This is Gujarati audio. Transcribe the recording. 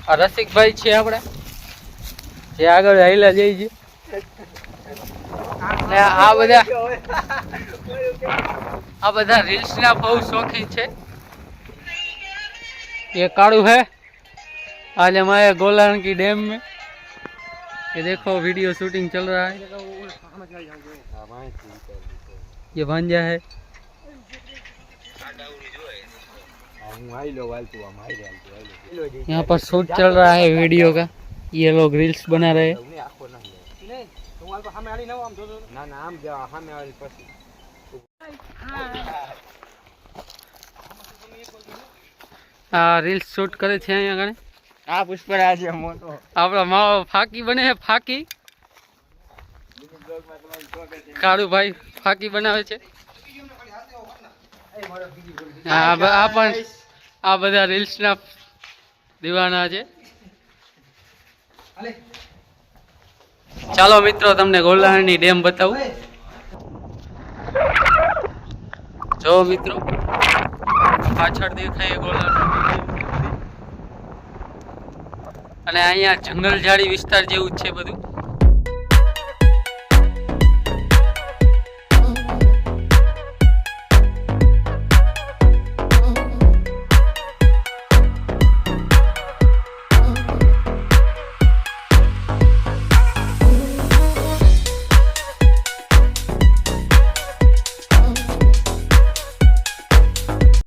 આ રસિકભાઈ છે આપણે જે આગળ હાઈલા જઈ છે ને આ બધા રીલ્સ ના બહુ શौकीन છે। ये काड़ू है, आज हम आए गोलान की डैम में। ये देखो वीडियो शूटिंग चल रहा है। ये भांजा है। यहाँ पर शूट चल रहा है वीडियो का। ये लोग रील्स बना रहे हैं। રીલ્સ શૂટ કરે છે અહીંયા આગળ। આ પુષ્પરાજ મોટો આપણો માવો ફાકી બને છે। ફાકી કાળુભાઈ ફાકી બનાવે છે। આ બધા રીલ્સ ના દીવાના છે। ચાલો મિત્રો તમને ગોલાની ડેમ બતાવું। જો મિત્રો પાછળ દેખાય ગોલાની અને અહીંયા જંગલ ઝાડી વિસ્તાર જેવું જ છે બધું।